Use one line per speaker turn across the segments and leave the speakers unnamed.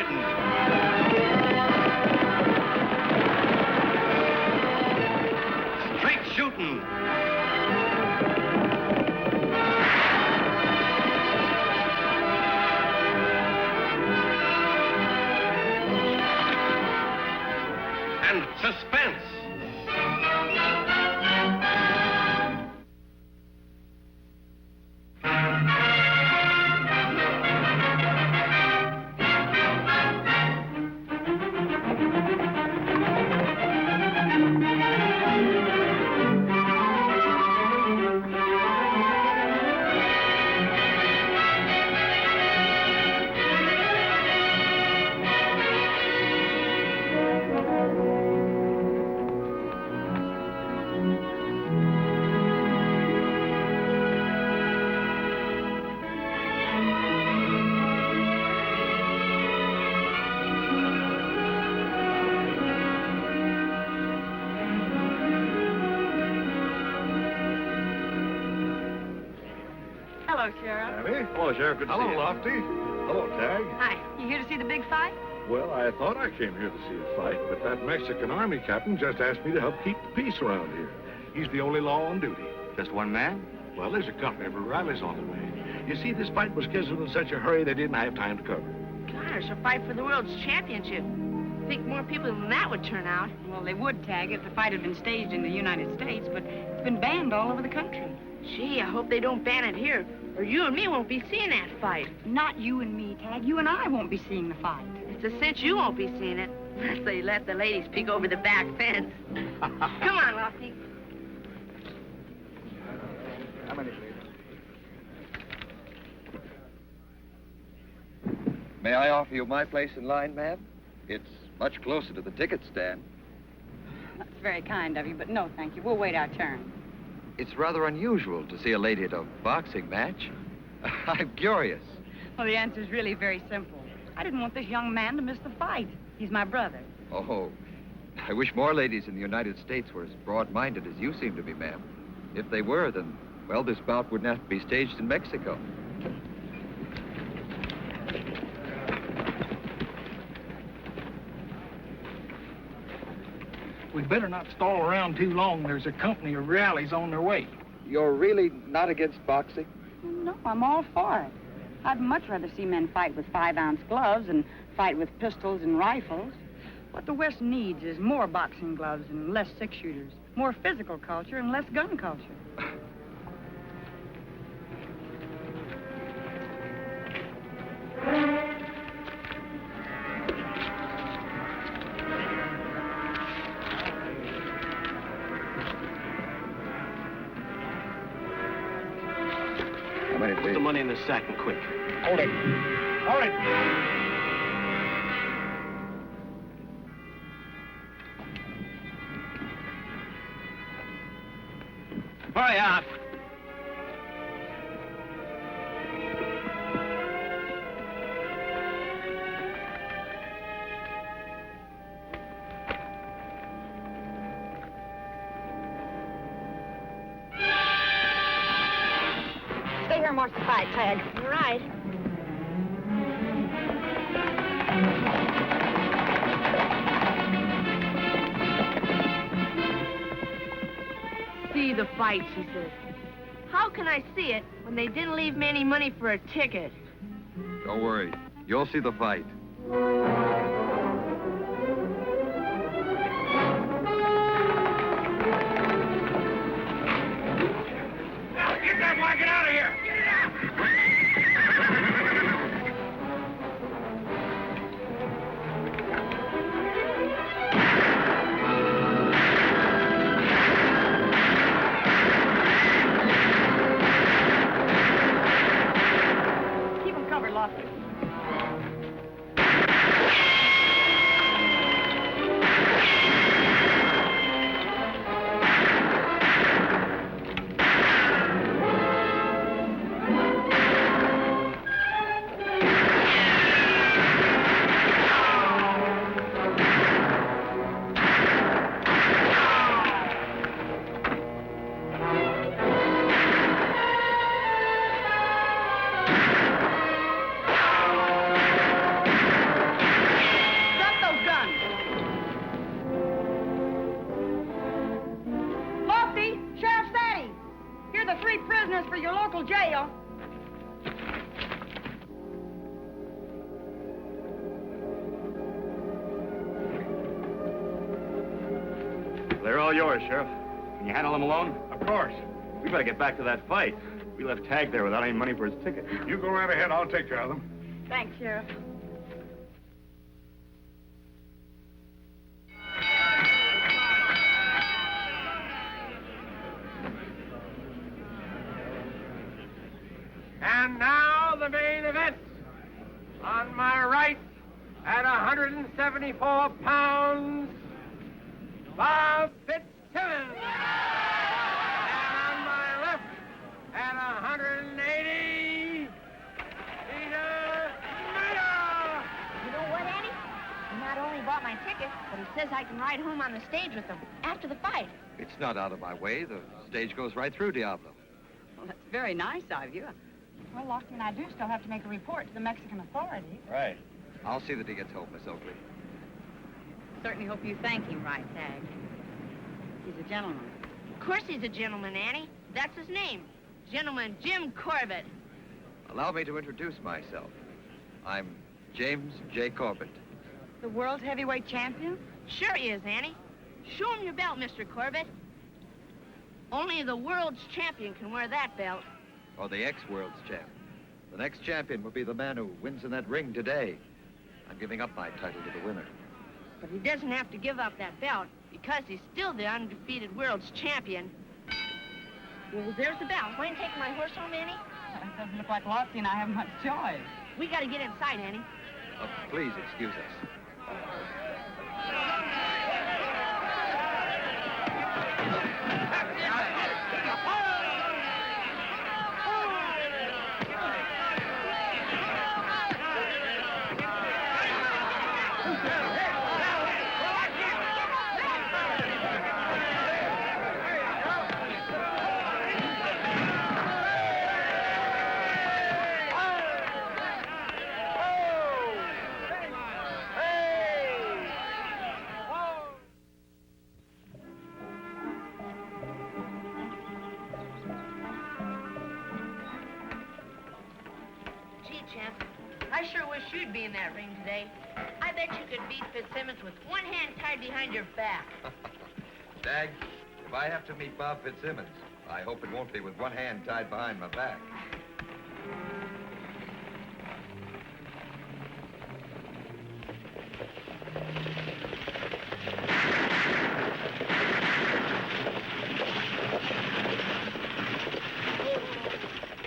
fighting. Straight shooting. And suspense.
Hello, Sheriff.
Abby.
Hello, Sheriff. Good to see
Hello,
you.
Lofty. Hello, Tag.
Hi. You here to see the big fight?
Well, I thought I came here to see a fight, but that Mexican army captain just asked me to help keep the peace around here. He's the only law on duty.
Just one man?
Well, there's a company of rallies on the way. You see, this fight was scheduled in such a hurry they didn't have time to cover it.
Gosh, a fight for the world's championship. Think more people than that would turn out.
Well, they would, Tag, if the fight had been staged in the United States, but it's been banned all over the country.
Gee, I hope they don't ban it here, or you and me won't be seeing that fight.
Not you and me, Tag. You and I won't be seeing the fight.
It's a cinch you won't be seeing it, unless they let the ladies peek over the back fence. Come on, Lofty.
How many, please? May I offer you my place in line, ma'am? It's much closer to the ticket stand.
That's very kind of you, but no, thank you. We'll wait our turn.
It's rather unusual to see a lady at a boxing match. I'm curious.
Well, the answer's really very simple. I didn't want this young man to miss the fight. He's my brother.
Oh, I wish more ladies in the United States were as broad-minded as you seem to be, ma'am. If they were, then, well, this bout wouldn't have to be staged in Mexico.
We'd better not stall around too long. There's a company of rallies on their way.
You're really not against boxing?
No, I'm all for it. I'd much rather see men fight with 5-ounce gloves and fight with pistols and rifles. What the West needs is more boxing gloves and less six-shooters, more physical culture and less gun culture.
How many,
Put
please?
the money in the sack and quick.
Hold it. Hold it.
Hurry up.
Stay here and watch the fight, Tag.
All right. See the fight, she says. How can I see it when they didn't leave me any money for a ticket?
Don't worry. You'll see the fight.
Get that wagon out of here! Get it out!
Keep them covered, Lofty.
all yours, Sheriff. Can you handle him alone?
Of course.
We better get back to that fight. We left Tag there without any money for his ticket.
You go right ahead. I'll take care of them.
Thanks, Sheriff.
And now the main event. On my right, at 174 pounds, Bob Fitzsimmons. And on my left, at 180, Peter Mayer.
You know what, Annie? He not only bought my ticket, but he says I can ride home on the stage with him after the fight.
It's not out of my way. The stage goes right through Diablo.
Well, that's very nice of you. Well, Lofty and I do still have to make a report to the Mexican authorities.
Right.
I'll see that he gets home, Miss Oakley.
Certainly hope you thank him right, Tag. He's a gentleman.
Of course he's a gentleman, Annie. That's his name. Gentleman Jim Corbett.
Allow me to introduce myself. I'm James J. Corbett.
The world's heavyweight champion?
Sure he is, Annie. Show him your belt, Mr. Corbett. Only the world's champion can wear that belt.
Or the ex-world's champ. The next champion will be the man who wins in that ring today. I'm giving up my title to the winner.
But he doesn't have to give up that belt because he's still the undefeated world's champion. Well, there's the belt. Want to take my horse home, Annie?
It doesn't look like Lofty and I have much choice.
We got to get inside, Annie.
Please excuse us.
Gee, Champ, I sure wish you'd be in that ring today. I bet you could beat Fitzsimmons with one hand tied behind your back.
Dag, if I have to meet Bob Fitzsimmons, I hope it won't be with one hand tied behind my back.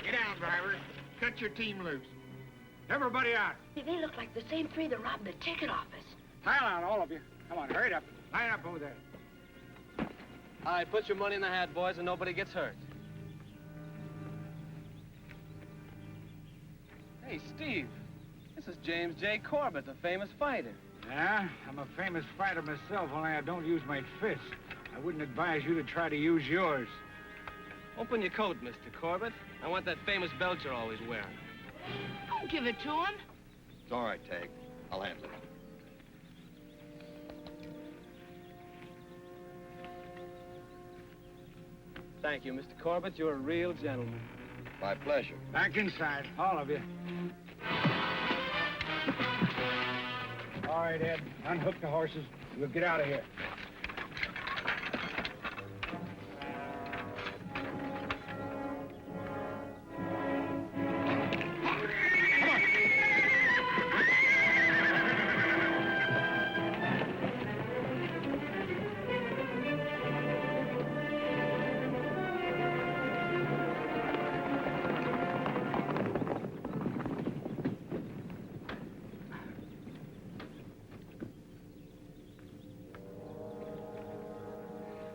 Get down, driver. Cut your team loose. Everybody out.
They look like the same three that robbed the ticket office.
Pile out, all of you. Come on, hurry up. Line up over there.
All right, put your money in the hat, boys, and nobody gets hurt. Hey, Steve. This is James J. Corbett, the famous fighter.
Yeah, I'm a famous fighter myself, only I don't use my fists. I wouldn't advise you to try to use yours.
Open your coat, Mr. Corbett. I want that famous belt you're always wearing.
Don't give it to him.
It's all right, Tag. I'll handle it.
Thank you, Mr. Corbett. You're a real gentleman.
My pleasure.
Back inside, all of you. All right, Ed, unhook the horses. We'll get out of here.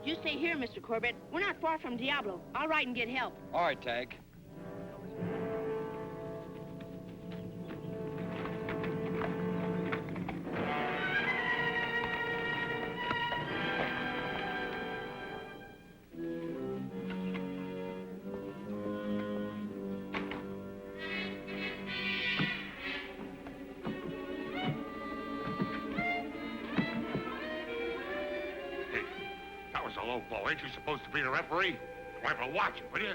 You stay here, Mr. Corbett. We're not far from Diablo. I'll ride and get help.
All right, Tag.
That was a low blow. Ain't you supposed to be the referee? Wipe a watch, will you?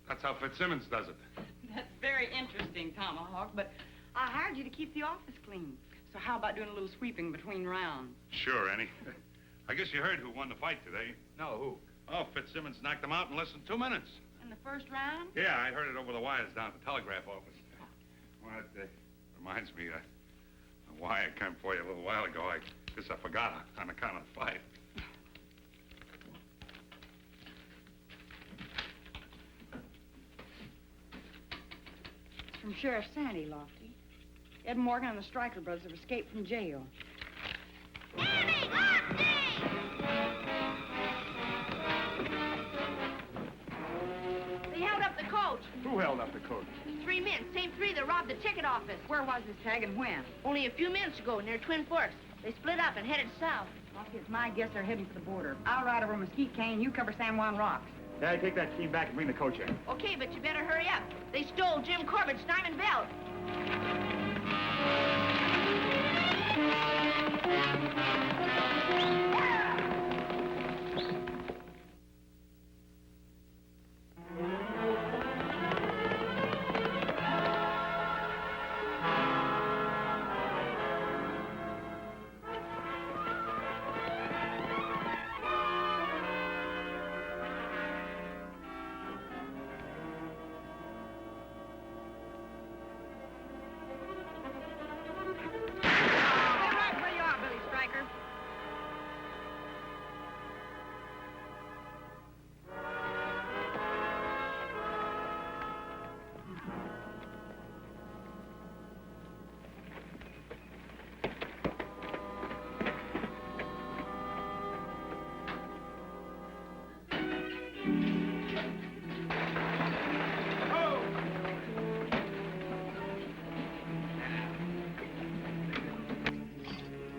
That's how Fitzsimmons does it.
That's very interesting, Tomahawk, but I hired you to keep the office clean. So how about doing a little sweeping between rounds?
Sure, Annie. I guess you heard who won the fight today. No, who? Oh, Fitzsimmons knocked him out in less than 2 minutes.
In the first round?
Yeah, I heard it over the wires down at the telegraph office. Well, it reminds me of why I came for you a little while ago. I guess I forgot on account of the fight.
It's from Sheriff Sandy, Lofty. Ed Morgan and the Stryker brothers have escaped from jail.
Annie, Lofty! They held up the coach.
Who held up the coach?
3 men, same 3 that robbed the ticket office.
Where was this tag and when?
Only a few minutes ago near Twin Forks. They split up and headed south.
Lofty, it's my guess they're heading for the border. I'll ride over Mesquite Canyon, you cover San Juan Rocks.
Hey, take that team back and bring the coach in.
Okay, but you better hurry up. They stole Jim Corbett's diamond belt.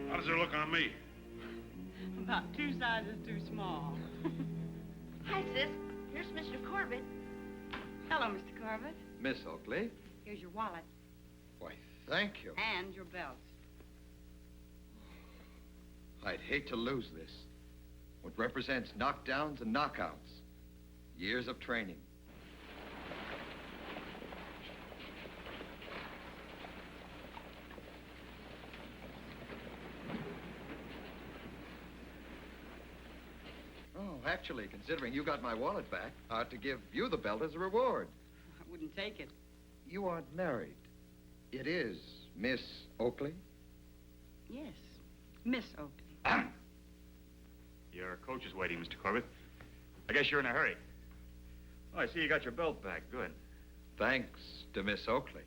How does it look on me?
About 2 sizes too small.
Hi, sis. Here's Mr. Corbett.
Hello, Mr. Corbett.
Miss Oakley.
Here's your wallet
Why, thank you.
and your belts.
I'd hate to lose this. What represents knockdowns and knockouts. Years of training. Oh, actually, considering you got my wallet back, I ought to give you the belt as a reward.
I wouldn't take it.
You aren't married. It is Miss Oakley?
Yes, Miss Oakley.
Your coach is waiting, Mr. Corbett. I guess you're in a hurry. Oh, I see you got your belt back. Good.
Thanks to Miss Oakley.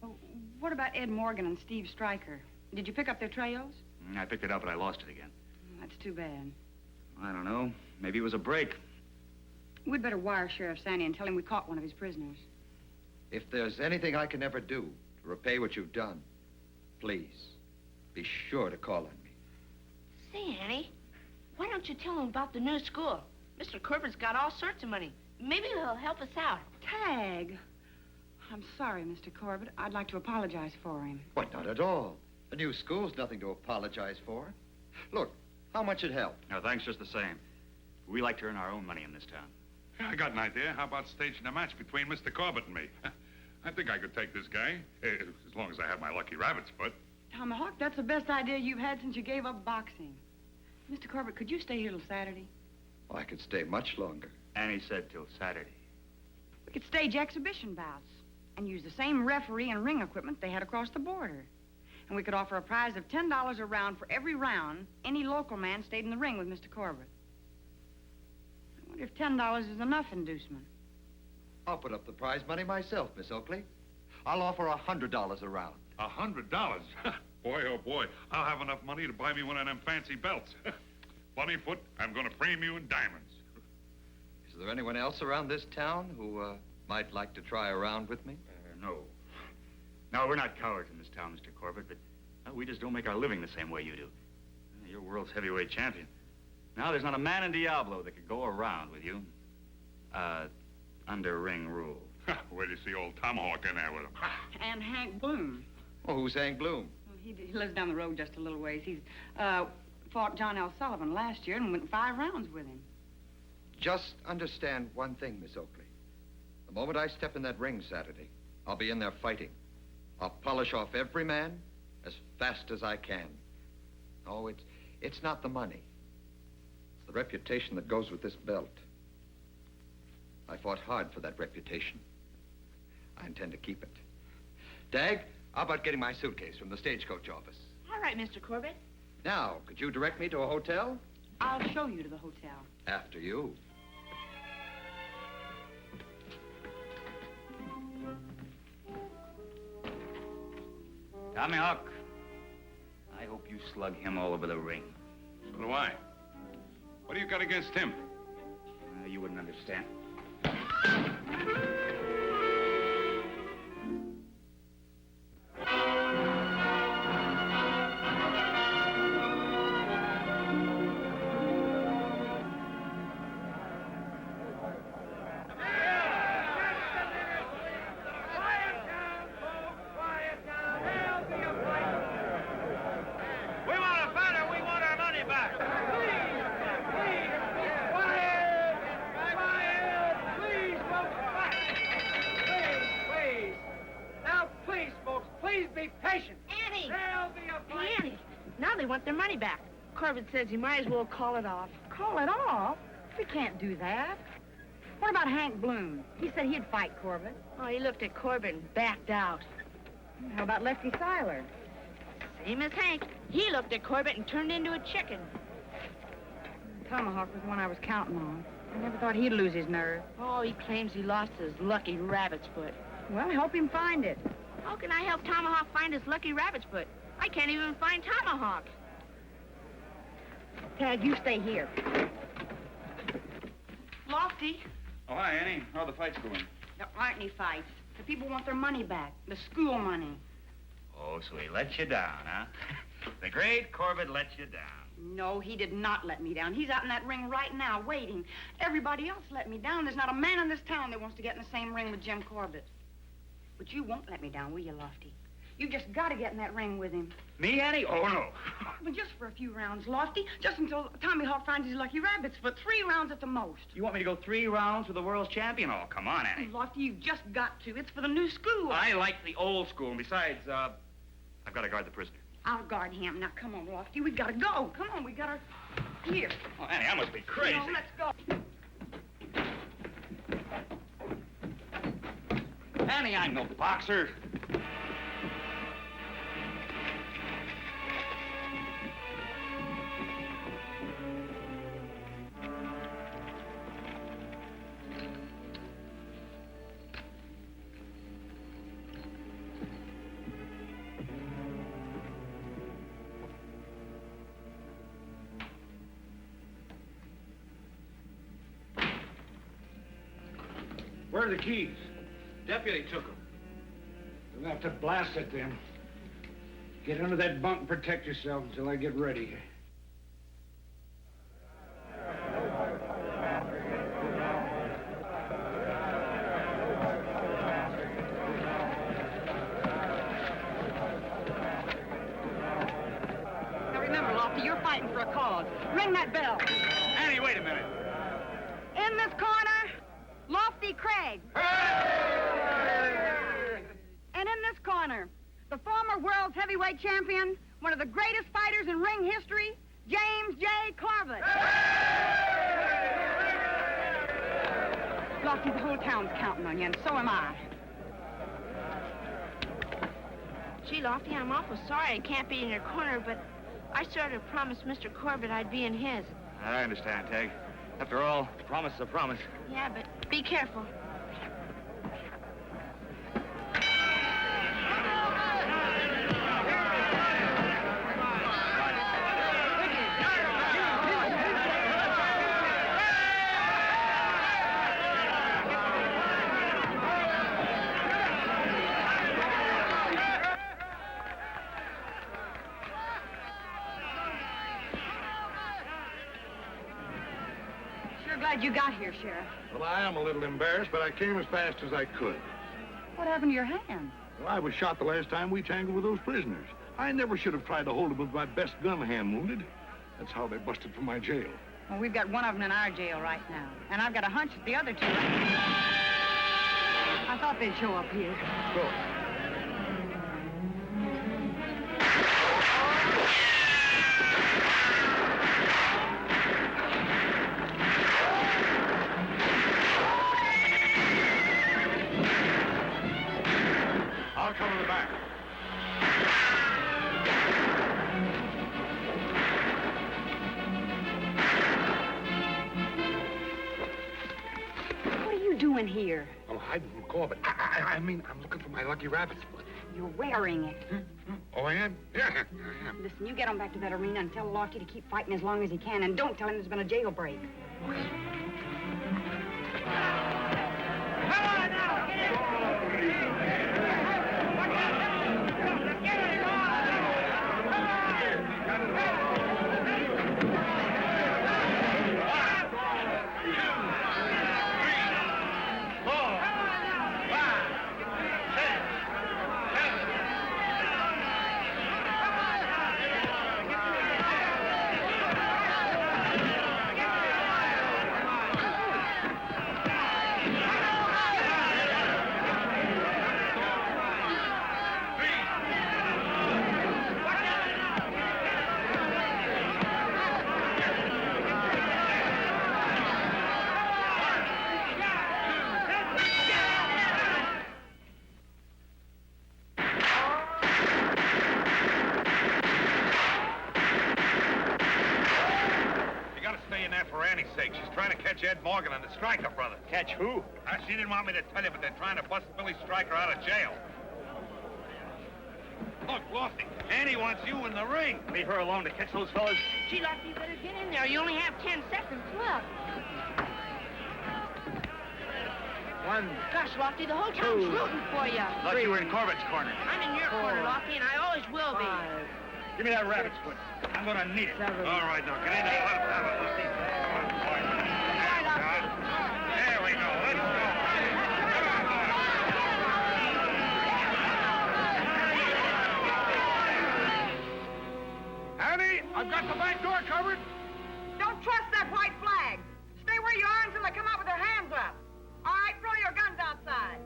Oh, what about Ed Morgan and Steve Stryker? Did you pick up their trails?
I picked it up, but I lost it again.
That's too bad.
I don't know. Maybe it was a break.
We'd better wire Sheriff Sandy and tell him we caught one of his prisoners.
If there's anything I can ever do to repay what you've done, please, be sure to call on me.
Say, Annie, why don't you tell him about the new school? Mr. Corbett's got all sorts of money. Maybe he'll help us out.
Tag. I'm sorry, Mr. Corbett. I'd like to apologize for him.
Why, not at all. A new school's nothing to apologize for. Look, how much it helped.
No, thanks just the same. We like to earn our own money in this town.
Yeah, I got an idea. How about staging a match between Mr. Corbett and me? I think I could take this guy, as long as I have my lucky rabbit's foot.
Tomahawk, that's the best idea you've had since you gave up boxing. Mr. Corbett, could you stay here till Saturday?
Oh, I could stay much longer.
Annie said till Saturday.
We could stage exhibition bouts and use the same referee and ring equipment they had across the border. And we could offer a prize of $10 a round for every round any local man stayed in the ring with Mr. Corbett. I wonder if $10 is enough inducement.
I'll put up the prize money myself, Miss Oakley. I'll offer $100 a round.
$100? Boy, oh boy, I'll have enough money to buy me one of them fancy belts. Bunnyfoot, I'm gonna frame you in diamonds.
Is there anyone else around this town who might like to try a round with me?
No. No, we're not cowards in this town, Mr. Corbett, but we just don't make our living the same way you do. You're world's heavyweight champion. Now, there's not a man in Diablo that could go around with you. Under ring rule.
Where do you see old Tomahawk in there with him?
And Hank Bloom.
Oh, who's Hank Bloom?
Well, he lives down the road just a little ways. He's fought John L. Sullivan last year and went 5 rounds with him.
Just understand one thing, Miss Oakley. The moment I step in that ring Saturday, I'll be in there fighting. I'll polish off every man as fast as I can. Oh, it's not the money. It's the reputation that goes with this belt. I fought hard for that reputation. I intend to keep it. Dag, how about getting my suitcase from the stagecoach office?
All right, Mr. Corbett.
Now, could you direct me to a hotel?
I'll show you to the hotel.
After you.
Tommy Hawk, I hope you slug him all over the ring.
So do I. What do you got against him?
You wouldn't understand.
Corbett says you might as well call it off.
Call it off? We can't do that. What about Hank Bloom? He said he'd fight Corbett.
Oh, he looked at Corbett and backed out.
How about Lefty Seiler?
Same as Hank. He looked at Corbett and turned into a chicken.
Tomahawk was the one I was counting on. I never thought he'd lose his nerve.
Oh, he claims he lost his lucky rabbit's foot.
Well, help him find it.
How can I help Tomahawk find his lucky rabbit's foot? I can't even find Tomahawk.
Tad, you stay here.
Lofty.
Oh, hi, Annie. How are the fights going?
There aren't any fights. The people want their money back. The school money.
Oh, so he let you down, huh? The great Corbett let you down.
No, he did not let me down. He's out in that ring right now, waiting. Everybody else let me down. There's not a man in this town that wants to get in the same ring with Jim Corbett. But you won't let me down, will you, Lofty? You just got to get in that ring with him.
Me, Annie? Oh, no.
But just for a few rounds, Lofty. Just until Tommy Hawk finds his lucky rabbit's foot. 3 rounds at the most.
You want me to go 3 rounds with the world's champion? Oh, come on, Annie.
Lofty, you've just got to. It's for the new school.
I like the old school. And besides, I've got to guard the prisoner.
I'll guard him. Now, come on, Lofty. We got to go. Come on, we got to... Here.
Oh, Annie, I must be crazy.
No, let's go.
Annie, I'm no boxer.
Where are the keys?
Deputy took them.
You'll have to blast at them. Get under that bunk and protect yourself until I get ready.
Now, remember, Lofty, you're fighting for a cause. Ring that bell.
Annie, wait a minute.
In this corner, Lofty Craig. And in this corner, the former world's heavyweight champion, one of the greatest fighters in ring history, James J. Corbett. Lofty, the whole town's counting on you, and so am I.
Gee, Lofty, I'm awful sorry I can't be in your corner, but I sort of promised Mr. Corbett I'd be in his.
I understand, Tag. After all, a promise is a promise.
Yeah, but be careful.
Glad you got here, Sheriff.
Well, I am a little embarrassed, but I came as fast as I could.
What happened to your hand?
Well, I was shot the last time we tangled with those prisoners. I never should have tried to hold them with my best gun hand wounded. That's how they busted from my jail.
Well, we've got one of them in our jail right now. And I've got a hunch that the other two... I thought they'd show up here.
Go. I'll cover the back.
What are you doing here?
I'm hiding from Corbett. I mean, I'm looking for my lucky rabbit's foot.
You're wearing it.
Oh, I am? Yeah, I am.
Listen, you get on back to that arena and tell Lofty to keep fighting as long as he can, and don't tell him there's been a jailbreak.
She's trying to catch Ed Morgan and the Stryker brothers.
Catch who?
She didn't want me to tell you, but they're trying to bust Billy Stryker out of jail. Look, Lofty, Annie wants you in the ring.
Leave her alone to catch those fellas.
Gee, Lofty, you better get in there. You only have 10 seconds left.
One.
Gosh, Lofty, the whole town's rooting for you.
Thought you were in Corbett's corner.
I'm in your corner, Lofty, and I always will be.
Give me that rabbit's foot. I'm gonna need it.
All right, now, get in there. Let him have it, Lofty. Come on, boy. There we go. Let's go.
Annie, I've got the back door covered.
Don't trust that white flag. Stay where you are until they come out with their hands up. All right, throw your guns outside.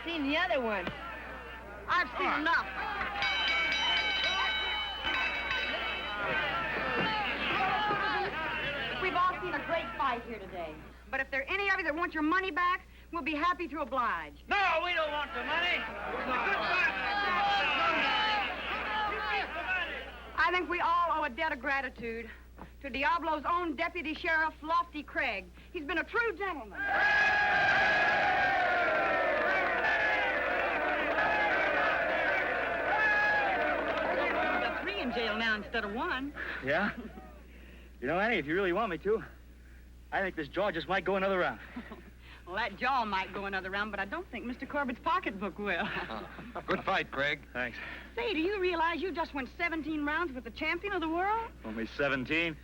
Seen the other one.
I've seen enough. We've all seen a great fight here today. But if there are any of you that want your money back, we'll be happy to oblige.
No, we don't want the money.
I think we all owe a debt of gratitude to Diablo's own Deputy Sheriff, Lofty Craig. He's been a true gentleman. In jail now instead of one.
Yeah? You know, Annie, if you really want me to, I think this jaw just might go another round.
Well, that jaw might go another round, but I don't think Mr. Corbett's pocketbook will.
Good fight, Craig.
Thanks.
Say, do you realize you just went 17 rounds with the champion of the world?
Only 17.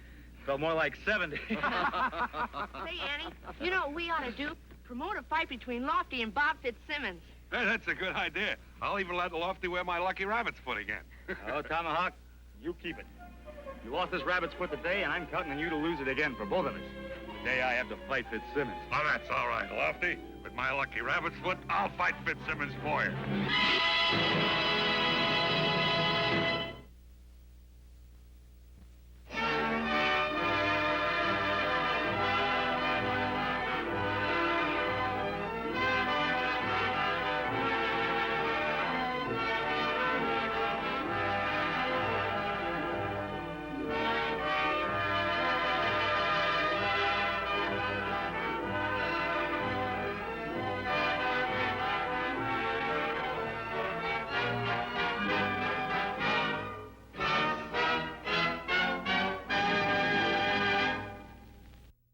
Felt more like 70.
Say, Annie, you know what we ought to do? Promote a fight between Lofty and Bob Fitzsimmons.
Hey, that's a good idea. I'll even let Lofty wear my lucky rabbit's foot again.
Oh, Tomahawk, you keep it. You lost this rabbit's foot today, and I'm counting on you to lose it again for both of us. Today I have to fight Fitzsimmons.
Oh, that's all right, Lofty. With my lucky rabbit's foot, I'll fight Fitzsimmons for you.